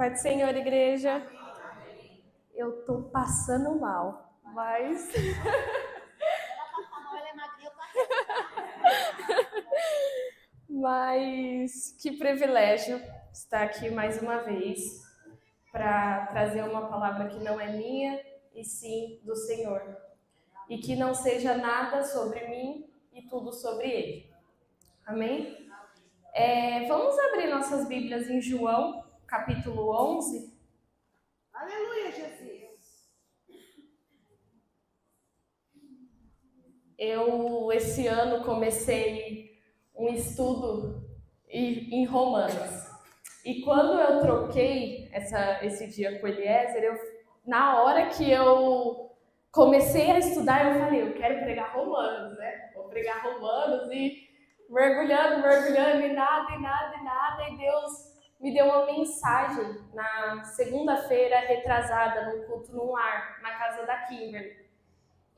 Pai do Senhor, igreja. Eu tô passando mal, mas... Mas que privilégio estar aqui mais uma vez para trazer uma palavra que não é minha e sim do Senhor. E que não seja nada sobre mim e tudo sobre Ele. Amém? Vamos abrir nossas Bíblias em João, capítulo 11. Aleluia, Jesus! Eu, esse ano, comecei um estudo em Romanos. E quando eu troquei esse dia com o Eliezer, na hora que eu comecei a estudar, eu falei, eu quero pregar Romanos, né? Vou pregar Romanos e mergulhando, e nada. E Deus me deu uma mensagem na segunda-feira retrasada, no culto no lar, na casa da Kimberly.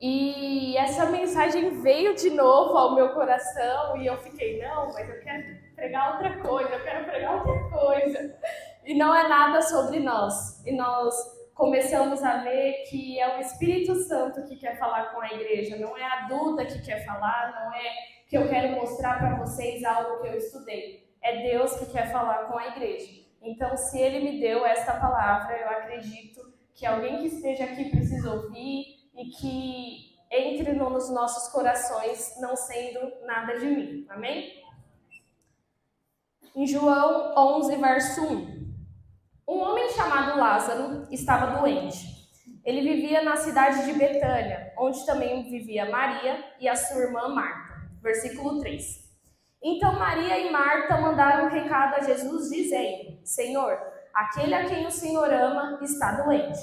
E essa mensagem veio de novo ao meu coração e eu fiquei, não, mas eu quero pregar outra coisa. E não é nada sobre nós. E nós começamos a ver que é o Espírito Santo que quer falar com a igreja, não é a Duda que quer falar, não é que eu quero mostrar para vocês algo que eu estudei. É Deus que quer falar com a igreja. Então, se Ele me deu esta palavra, eu acredito que alguém que esteja aqui precisa ouvir, e que entre nos nossos corações, não sendo nada de mim. Amém? Em João 11, verso 1. Um homem chamado Lázaro estava doente. Ele vivia na cidade de Betânia, onde também vivia Maria e a sua irmã Marta. Versículo 3. Então Maria e Marta mandaram um recado a Jesus dizendo, Senhor, aquele a quem o Senhor ama está doente.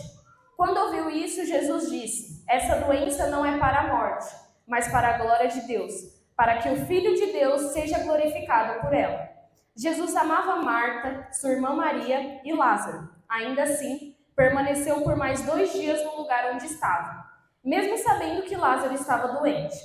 Quando ouviu isso, Jesus disse, essa doença não é para a morte, mas para a glória de Deus, para que o Filho de Deus seja glorificado por ela. Jesus amava Marta, sua irmã Maria e Lázaro. Ainda assim, permaneceu por mais 2 dias no lugar onde estava, mesmo sabendo que Lázaro estava doente.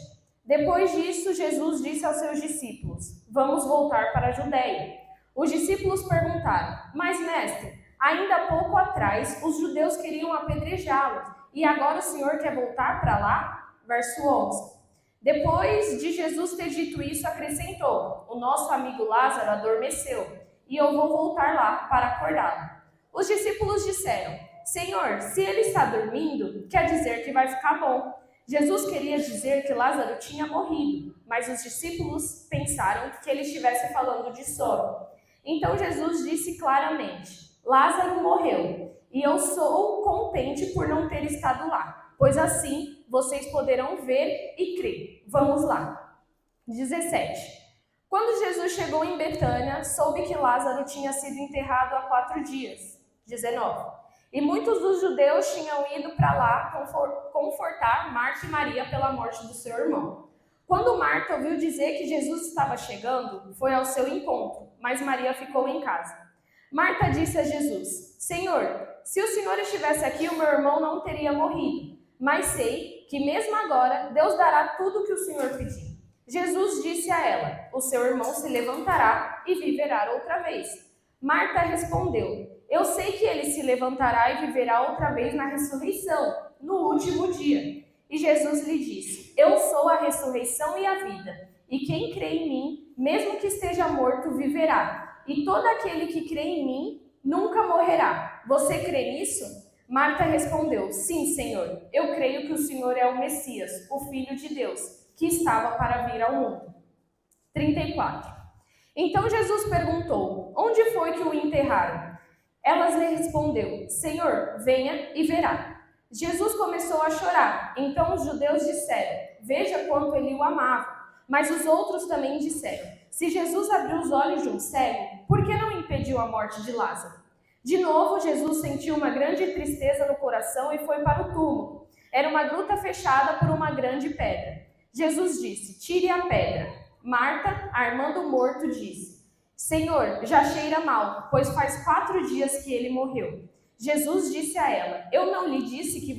Depois disso, Jesus disse aos seus discípulos, vamos voltar para a Judeia. Os discípulos perguntaram, mas mestre, ainda pouco atrás, os judeus queriam apedrejá-lo, e agora o Senhor quer voltar para lá? Verso 11. Depois de Jesus ter dito isso, acrescentou, o nosso amigo Lázaro adormeceu, e eu vou voltar lá para acordá-lo. Os discípulos disseram, Senhor, se ele está dormindo, quer dizer que vai ficar bom. Jesus queria dizer que Lázaro tinha morrido, mas os discípulos pensaram que ele estivesse falando de sono. Então Jesus disse claramente, Lázaro morreu, e eu sou contente por não ter estado lá, pois assim vocês poderão ver e crer. Vamos lá. 17. Quando Jesus chegou em Betânia, soube que Lázaro tinha sido enterrado há 4 dias. 19. E muitos dos judeus tinham ido para lá confortar Marta e Maria pela morte do seu irmão. Quando Marta ouviu dizer que Jesus estava chegando, foi ao seu encontro, mas Maria ficou em casa. Marta disse a Jesus, Senhor, se o Senhor estivesse aqui, o meu irmão não teria morrido. Mas sei que mesmo agora, Deus dará tudo o que o Senhor pedir. Jesus disse a ela, o seu irmão se levantará e viverá outra vez. Marta respondeu, eu sei que ele se levantará e viverá outra vez na ressurreição, no último dia. E Jesus lhe disse, eu sou a ressurreição e a vida, e quem crê em mim, mesmo que esteja morto, viverá. E todo aquele que crê em mim nunca morrerá. Você crê nisso? Marta respondeu, sim, Senhor. Eu creio que o Senhor é o Messias, o Filho de Deus, que estava para vir ao mundo. 34. Então Jesus perguntou, onde foi que o enterraram? Elas lhe respondeu, Senhor, venha e verá. Jesus começou a chorar. Então os judeus disseram, veja quanto ele o amava. Mas os outros também disseram, se Jesus abriu os olhos de um cego, por que não impediu a morte de Lázaro? De novo, Jesus sentiu uma grande tristeza no coração e foi para o túmulo. Era uma gruta fechada por uma grande pedra. Jesus disse, tire a pedra. Marta, a irmã do morto, disse, Senhor, já cheira mal, pois faz 4 dias que ele morreu. Jesus disse a ela, eu não lhe disse que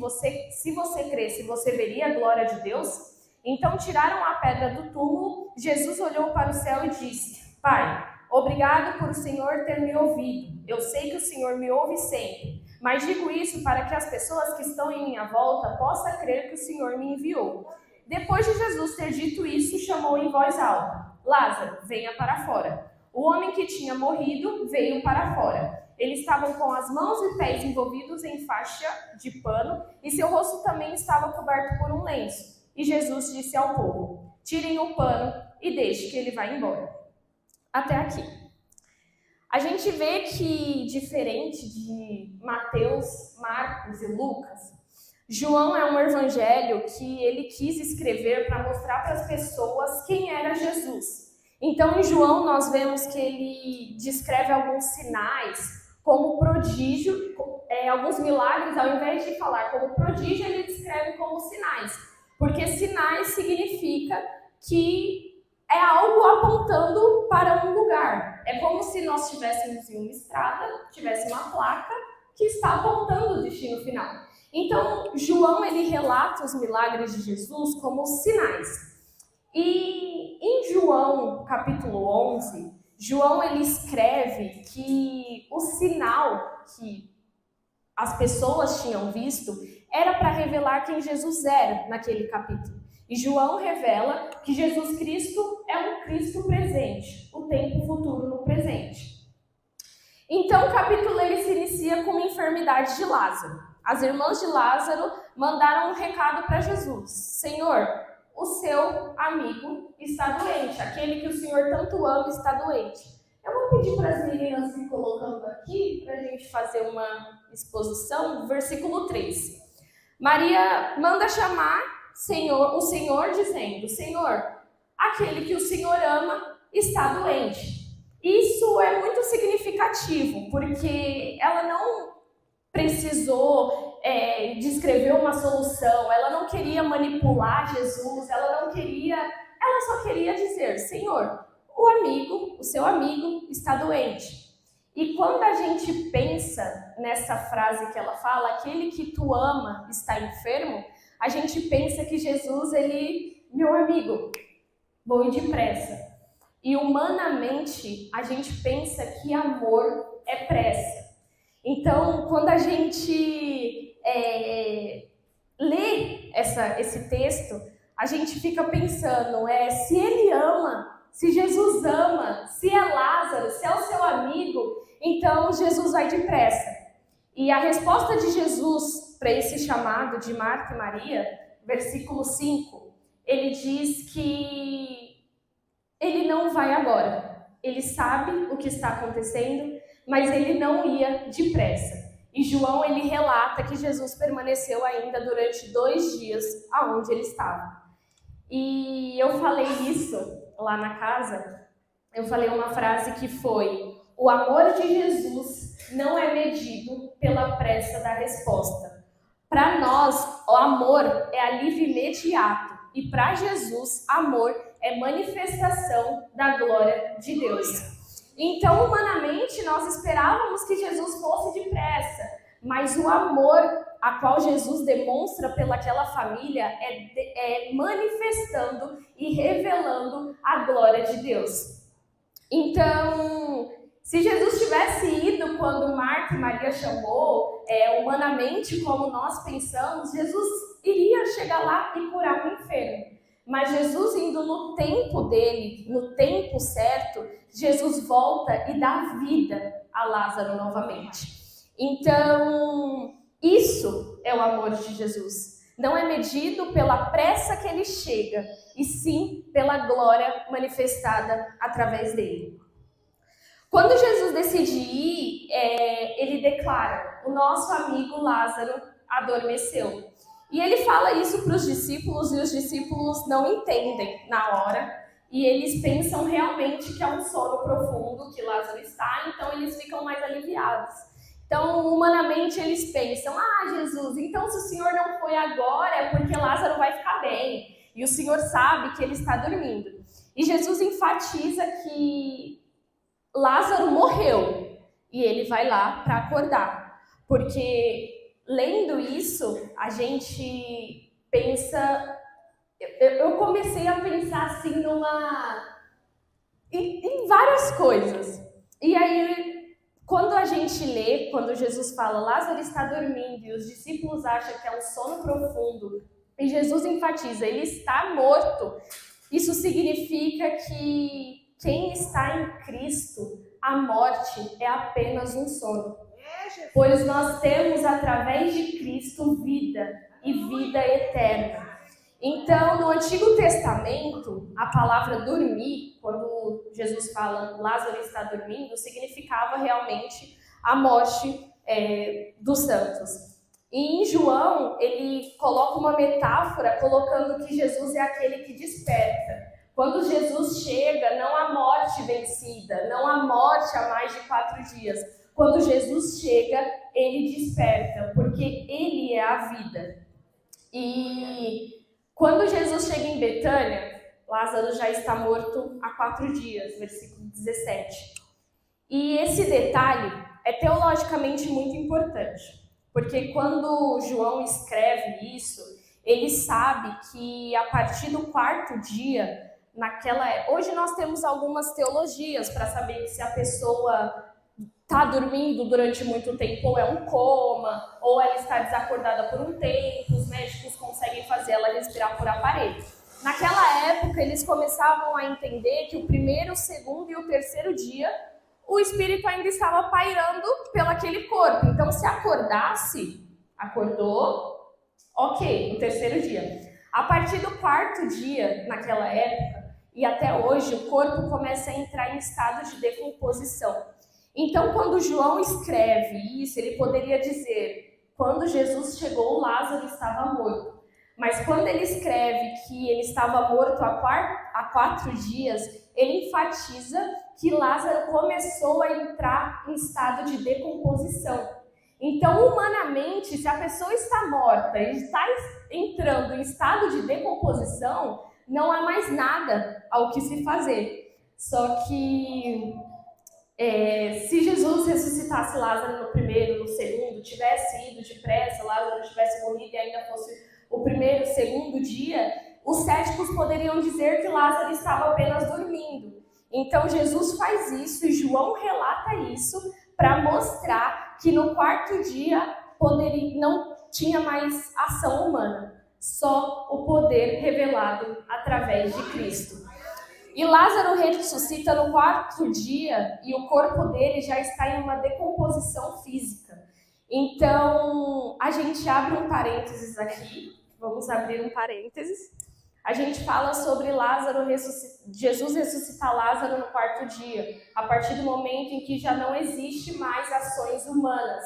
se você cresce, você veria a glória de Deus? Então tiraram a pedra do túmulo, Jesus olhou para o céu e disse, Pai, Obrigado por o Senhor ter me ouvido. Eu sei que o Senhor me ouve sempre, mas digo isso para que as pessoas que estão em minha volta possam crer que o Senhor me enviou. Depois de Jesus ter dito isso, chamou em voz alta: Lázaro, venha para fora. O homem que tinha morrido veio para fora. Eles estavam com as mãos e pés envolvidos em faixa de pano e seu rosto também estava coberto por um lenço. E Jesus disse ao povo: tirem o pano e deixe que ele vá embora. Até aqui. A gente vê que, diferente de Mateus, Marcos e Lucas, João é um evangelho que ele quis escrever para mostrar para as pessoas quem era Jesus. Então, em João, nós vemos que ele descreve alguns sinais como prodígio, alguns milagres, ao invés de falar como prodígio, ele descreve como sinais. Porque sinais significa que é algo apontando para um lugar. É como se nós estivéssemos em uma estrada, tivesse uma placa que está apontando o destino final. Então, João ele relata os milagres de Jesus como sinais. E em João, capítulo 11, João ele escreve que o sinal que as pessoas tinham visto era para revelar quem Jesus era naquele capítulo. E João revela que Jesus Cristo é um Cristo presente, o tempo futuro no presente. Então o capítulo ele se inicia com uma enfermidade de Lázaro. As irmãs de Lázaro mandaram um recado para Jesus: Senhor, o seu amigo está doente, aquele que o Senhor tanto ama está doente. Eu vou pedir para as meninas se colocando aqui, para a gente fazer uma exposição, versículo 3. Maria manda chamar o Senhor dizendo: Senhor, aquele que o Senhor ama está doente. Isso é muito significativo, porque ela não precisou descrever uma solução, ela não queria manipular Jesus, ela só queria dizer: Senhor, o seu amigo está doente. E quando a gente pensa nessa frase que ela fala, aquele que tu ama está enfermo, a gente pensa que Jesus, meu amigo, vou ir depressa. E humanamente, a gente pensa que amor é pressa. Então, quando a gente lê esse texto, a gente fica pensando, se ele ama, se Jesus ama, se é Lázaro, se é o seu amigo, então Jesus vai depressa. E a resposta de Jesus para esse chamado de Marta e Maria, versículo 5, ele diz que ele não vai agora. Ele sabe o que está acontecendo, mas ele não ia depressa. E João, ele relata que Jesus permaneceu ainda durante 2 dias aonde ele estava. E eu falei isso lá na casa, eu falei uma frase que foi: o amor de Jesus não é medido pela pressa da resposta. Para nós, o amor é alívio imediato. E para Jesus, amor é manifestação da glória de Deus. Então, humanamente, nós esperávamos que Jesus fosse depressa, mas o amor a qual Jesus demonstra pelaquela família é manifestando e revelando a glória de Deus. Então, se Jesus tivesse ido quando Marta e Maria chamou, humanamente, como nós pensamos, Jesus iria chegar lá e curar o enfermo. Mas Jesus indo no tempo dele, no tempo certo, Jesus volta e dá vida a Lázaro novamente. Então, isso é o amor de Jesus. Não é medido pela pressa que ele chega, e sim pela glória manifestada através dele. Quando Jesus decide ir, ele declara: o nosso amigo Lázaro adormeceu. E ele fala isso para os discípulos, e os discípulos não entendem na hora, e eles pensam realmente que é um sono profundo que Lázaro está, então eles ficam mais aliviados. Então, humanamente, eles pensam: Jesus, então se o Senhor não foi agora, é porque Lázaro vai ficar bem, e o Senhor sabe que ele está dormindo. E Jesus enfatiza que Lázaro morreu, e ele vai lá para acordar, porque lendo isso, a gente pensa... Eu comecei a pensar assim em várias coisas. E aí, quando a gente lê, quando Jesus fala, Lázaro está dormindo, e os discípulos acham que é um sono profundo, e Jesus enfatiza, ele está morto, isso significa que quem está em Cristo, a morte é apenas um sono. Pois nós temos, através de Cristo, vida e vida eterna. Então, no Antigo Testamento, a palavra dormir, quando Jesus fala Lázaro está dormindo, significava realmente a morte dos santos. E em João, ele coloca uma metáfora colocando que Jesus é aquele que desperta. Quando Jesus chega, não há morte vencida, não há morte há mais de 4 dias. Quando Jesus chega, ele desperta, porque ele é a vida. E quando Jesus chega em Betânia, Lázaro já está morto há 4 dias, versículo 17. E esse detalhe é teologicamente muito importante, porque quando João escreve isso, ele sabe que a partir do 4º dia, hoje nós temos algumas teologias para saber que se a pessoa está dormindo durante muito tempo, ou é um coma, ou ela está desacordada por um tempo, os médicos conseguem fazer ela respirar por aparelho. Naquela época, eles começavam a entender que o 1º, o 2º e o 3º dia, o espírito ainda estava pairando pelo aquele corpo. Então, se acordasse, acordou, ok, no 3º dia. A partir do 4º dia, naquela época, e até hoje, o corpo começa a entrar em estado de decomposição. Então, quando João escreve isso, ele poderia dizer, quando Jesus chegou, Lázaro estava morto. Mas quando ele escreve que ele estava morto há 4 dias, ele enfatiza que Lázaro começou a entrar em estado de decomposição. Então, humanamente, se a pessoa está morta e está entrando em estado de decomposição, não há mais nada ao que se fazer. Só que se Jesus ressuscitasse Lázaro no 1º, no 2º, tivesse ido depressa, Lázaro tivesse morrido e ainda fosse o 1º, 2º dia, os céticos poderiam dizer que Lázaro estava apenas dormindo. Então Jesus faz isso e João relata isso para mostrar que no 4º dia não tinha mais ação humana, só o poder revelado através de Cristo. E Lázaro ressuscita no 4º dia e o corpo dele já está em uma decomposição física. Então, a gente abre um parênteses aqui, vamos abrir um parênteses. A gente fala sobre Jesus ressuscitar Lázaro no 4º dia, a partir do momento em que já não existe mais ações humanas,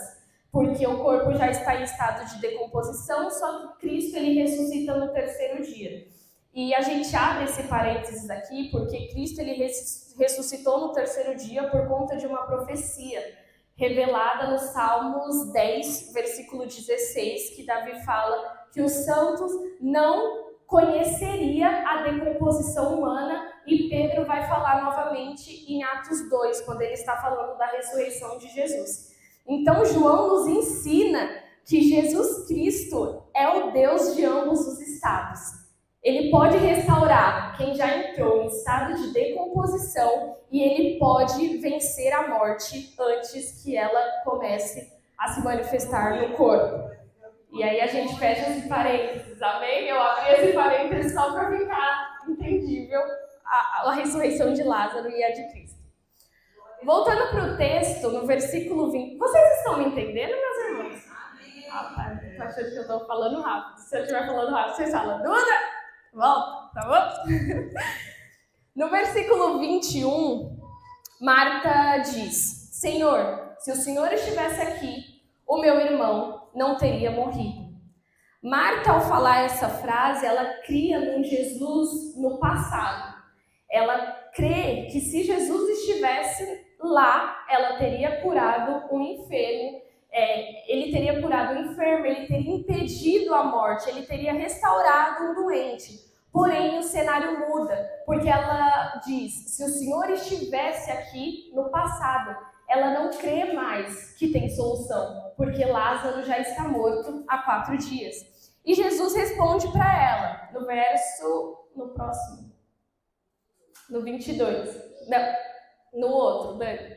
porque o corpo já está em estado de decomposição, só que Cristo ele ressuscita no 3º dia. E a gente abre esse parênteses aqui porque Cristo ele ressuscitou no 3º dia por conta de uma profecia revelada no Salmos 10, versículo 16, que Davi fala que os santos não conheceria a decomposição humana, e Pedro vai falar novamente em Atos 2, quando ele está falando da ressurreição de Jesus. Então João nos ensina que Jesus Cristo é o Deus de ambos os estados. Ele pode restaurar quem já entrou em estado de decomposição e ele pode vencer a morte antes que ela comece a se manifestar no corpo. E aí a gente fecha esse parênteses, amém? Eu abri esse parênteses só para ficar entendível a ressurreição de Lázaro e a de Cristo. Voltando para o texto, no versículo 20. Vocês estão me entendendo, meus irmãos? Tô achando que eu estou falando rápido. Se eu estiver falando rápido, vocês falam, Duda! Volta, tá bom? No versículo 21, Marta diz, Senhor, se o Senhor estivesse aqui, o meu irmão não teria morrido. Marta, ao falar essa frase, ela cria num Jesus no passado. Ela crê que se Jesus estivesse lá, ela teria curado um enfermo, ele teria curado o enfermo, ele teria impedido a morte, ele teria restaurado um doente. Porém, o cenário muda, porque ela diz, se o Senhor estivesse aqui no passado, ela não crê mais que tem solução, porque Lázaro já está morto há 4 dias. E Jesus responde para ela, no 22, Não, no outro, Dani.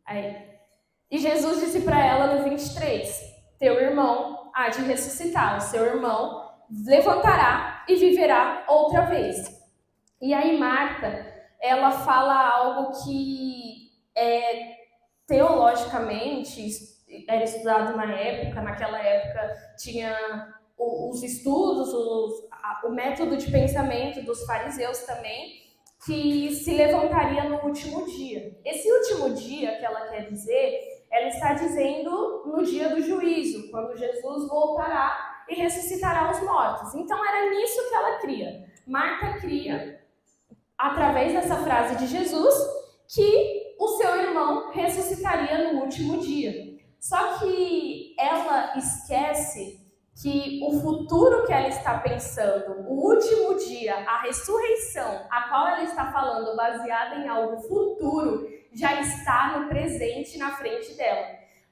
Aí. E Jesus disse para ela no 23, teu irmão há de ressuscitar, o seu irmão levantará e viverá outra vez. E aí Marta, ela fala algo que teologicamente era estudado naquela época tinha os estudos, o método de pensamento dos fariseus também, que se levantaria no último dia. Esse último dia que ela quer dizer, ela está dizendo no dia do juízo, quando Jesus voltará e ressuscitará os mortos. Então era nisso que ela cria. Marta cria, através dessa frase de Jesus, que o seu irmão ressuscitaria no último dia. Só que ela esquece que o futuro que ela está pensando, o último dia, a ressurreição, a qual ela está falando baseada em algo futuro, já está no presente, na frente dela.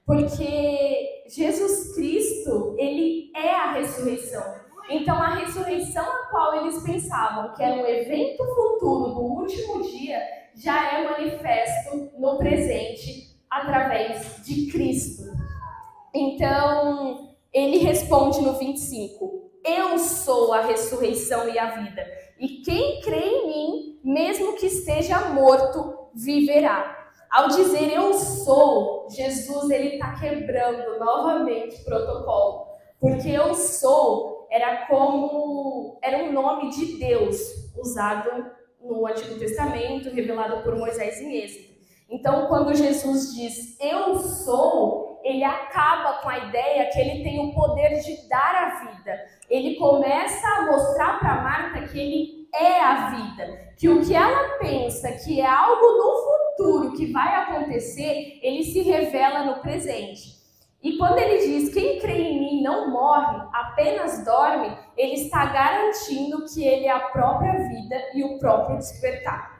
Porque Jesus Cristo, ele é a ressurreição. Então, a ressurreição a qual eles pensavam que era um evento futuro do último dia, já é manifesto no presente através de Cristo. Então, ele responde no 25, eu sou a ressurreição e a vida, e quem crê em mim, mesmo que esteja morto, viverá. Ao dizer eu sou, Jesus está quebrando novamente o protocolo, porque eu sou era um nome de Deus, usado no Antigo Testamento, revelado por Moisés em Êxodo. Então, quando Jesus diz eu sou, ele acaba com a ideia que ele tem o poder de dar a vida. Ele começa a mostrar para Marta que ele é a vida, que o que ela pensa que é algo no futuro que vai acontecer, ele se revela no presente. E quando ele diz, quem crê em mim não morre, apenas dorme, ele está garantindo que ele é a própria vida e o próprio despertar.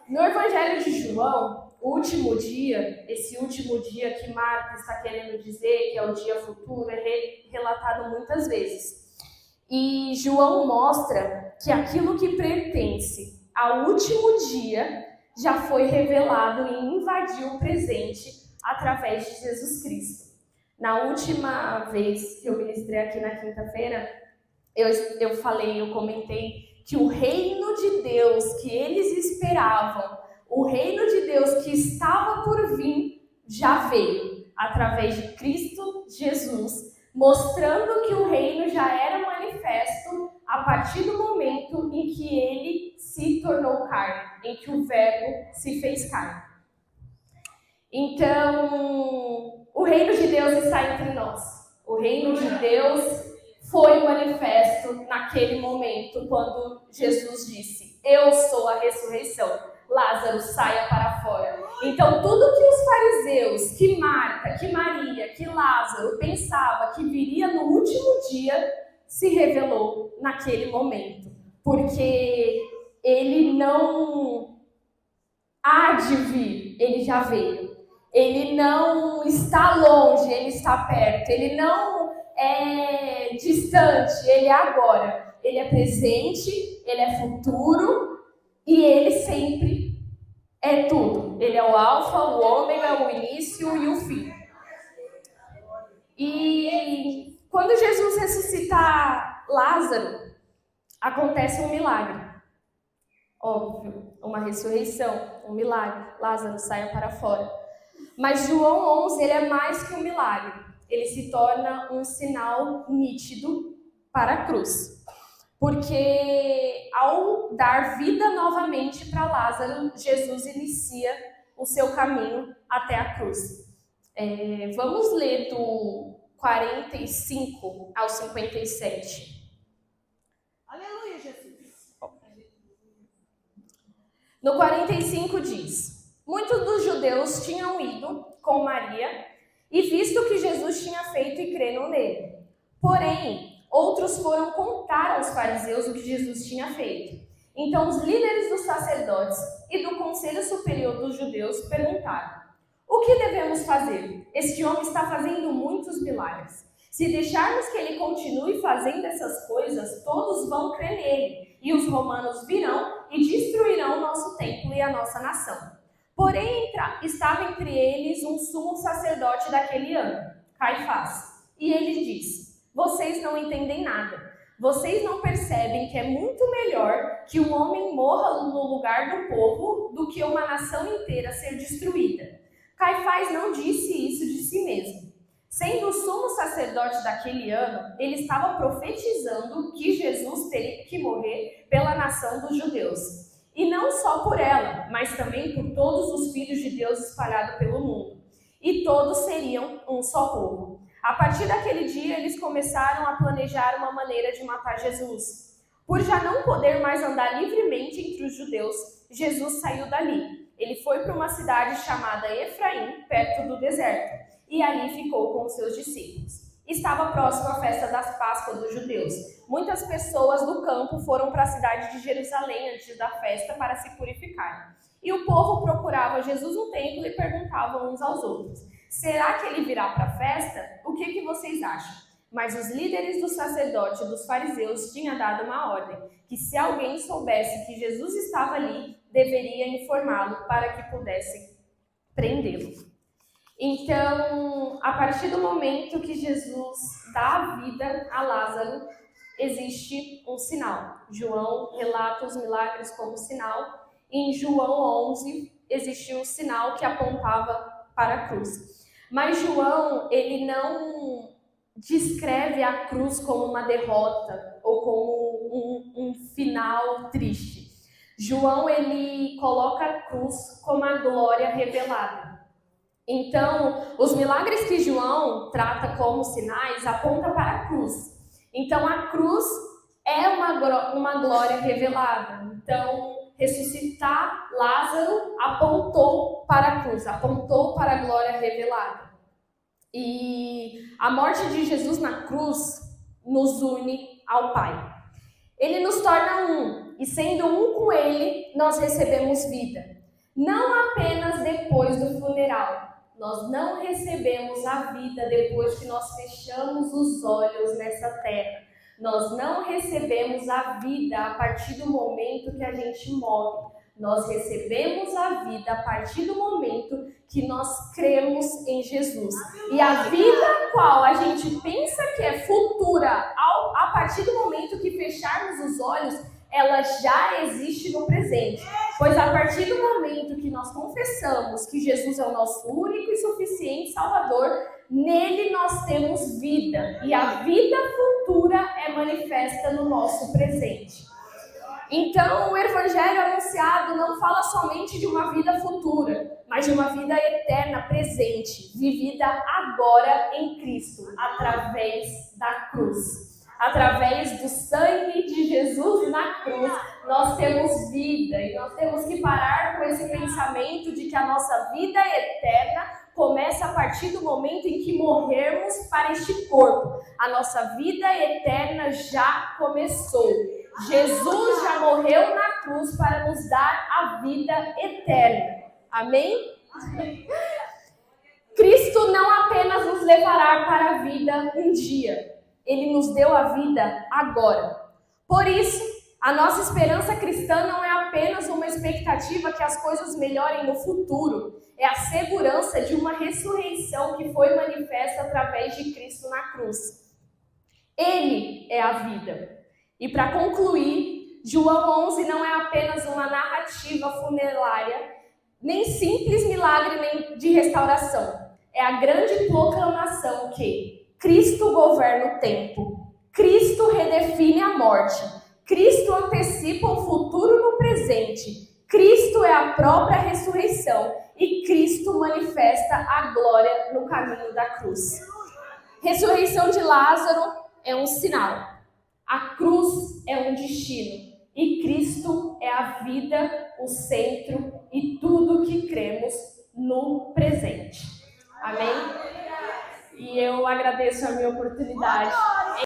No Evangelho de João, o último dia, esse último dia que Marta está querendo dizer, que é o dia futuro, é relatado muitas vezes. E João mostra que aquilo que pertence ao último dia já foi revelado e invadiu o presente através de Jesus Cristo. Na última vez que eu ministrei aqui na quinta-feira, eu comentei que o reino de Deus que eles esperavam, o reino de Deus que estava por vir, já veio através de Cristo Jesus, mostrando que o reino já era manifesto a partir do momento em que ele se tornou carne, em que o Verbo se fez carne. Então, o reino de Deus está entre nós. O reino de Deus foi manifesto naquele momento, quando Jesus disse, eu sou a ressurreição. Lázaro, saia para fora. Então, tudo que os fariseus, que Marta, que Maria, que Lázaro pensava que viria no último dia, se revelou naquele momento. Porque ele não há de vir, ele já veio. Ele não está longe, ele está perto. Ele não é distante, ele é agora. Ele é presente, ele é futuro e ele sempre é tudo. Ele é o alfa, o ômega, o início e o fim. E quando Jesus ressuscita Lázaro, acontece um milagre. Óbvio, uma ressurreição, um milagre. Lázaro saia para fora. Mas João 11, ele é mais que um milagre. Ele se torna um sinal nítido para a cruz. Porque ao dar vida novamente para Lázaro, Jesus inicia o seu caminho até a cruz. Vamos ler do 45 ao 57. Aleluia, Jesus. No 45 diz, muitos dos judeus tinham ido com Maria e visto o que Jesus tinha feito e creram nele. Porém, outros foram contar aos fariseus o que Jesus tinha feito. Então os líderes dos sacerdotes e do conselho superior dos judeus perguntaram, o que devemos fazer? Este homem está fazendo muitos milagres. Se deixarmos que ele continue fazendo essas coisas, todos vão crer nele. e os romanos virão e destruirão o nosso templo e a nossa nação. Porém, estava entre eles um sumo sacerdote daquele ano, Caifás, e ele disse: vocês não entendem nada. Vocês não percebem que é muito melhor que um homem morra no lugar do povo do que uma nação inteira ser destruída. Caifás não disse isso de si mesmo. Sendo o sumo sacerdote daquele ano, ele estava profetizando que Jesus teria que morrer pela nação dos judeus. E não só por ela, mas também por todos os filhos de Deus espalhados pelo mundo. E todos seriam um só povo. A partir daquele dia, eles começaram a planejar uma maneira de matar Jesus. Por já não poder mais andar livremente entre os judeus, Jesus saiu dali. Ele foi para uma cidade chamada Efraim, perto do deserto, e ali ficou com os seus discípulos. Estava próximo à festa das Páscoas dos judeus. Muitas pessoas do campo foram para a cidade de Jerusalém antes da festa para se purificar. E o povo procurava Jesus no templo e perguntava uns aos outros: será que ele virá para a festa? O que vocês acham? Mas os líderes do sacerdote e dos fariseus tinham dado uma ordem, que se alguém soubesse que Jesus estava ali, deveria informá-lo para que pudessem prendê-lo. Então, a partir do momento que Jesus dá a vida a Lázaro, existe um sinal. João relata os milagres como sinal. Em João 11, existe um sinal que apontava para a cruz. Mas João, ele não descreve a cruz como uma derrota ou como um final triste. João, ele coloca a cruz como a glória revelada. Então, os milagres que João trata como sinais apontam para a cruz. Então, a cruz é uma glória revelada. Então, ressuscitar Lázaro apontou para a cruz, apontou para a glória revelada. E a morte de Jesus na cruz nos une ao Pai. Ele nos torna um, e sendo um com Ele, nós recebemos vida. Não apenas depois do funeral. Nós não recebemos a vida depois que nós fechamos os olhos nessa terra. Nós não recebemos a vida a partir do momento que a gente morre. Nós recebemos a vida a partir do momento que nós cremos em Jesus. E a vida a qual a gente pensa que é futura, a partir do momento que fecharmos os olhos, ela já existe no presente. Pois a partir do momento que nós confessamos que Jesus é o nosso único e suficiente Salvador, nele nós temos vida. E a vida futura é manifesta no nosso presente. Então, o Evangelho anunciado não fala somente de uma vida futura, mas de uma vida eterna presente, vivida agora em Cristo, através da cruz. Através do sangue de Jesus na cruz, nós temos vida. E nós temos que parar com esse pensamento de que a nossa vida eterna começa a partir do momento em que morrermos para este corpo. A nossa vida eterna já começou. Jesus já morreu na cruz para nos dar a vida eterna. Amém? Cristo não apenas nos levará para a vida um dia. Ele nos deu a vida agora. Por isso, a nossa esperança cristã não é apenas uma expectativa que as coisas melhorem no futuro. É a segurança de uma ressurreição que foi manifesta através de Cristo na cruz. Ele é a vida. E para concluir, João 11 não é apenas uma narrativa funerária, nem simples milagre de restauração. É a grande proclamação que Cristo governa o tempo, Cristo redefine a morte, Cristo antecipa o futuro no presente, Cristo é a própria ressurreição e Cristo manifesta a glória no caminho da cruz. Ressurreição de Lázaro é um sinal, a cruz é um destino e Cristo é a vida, o centro e tudo que cremos no presente. Amém? E eu agradeço a minha oportunidade.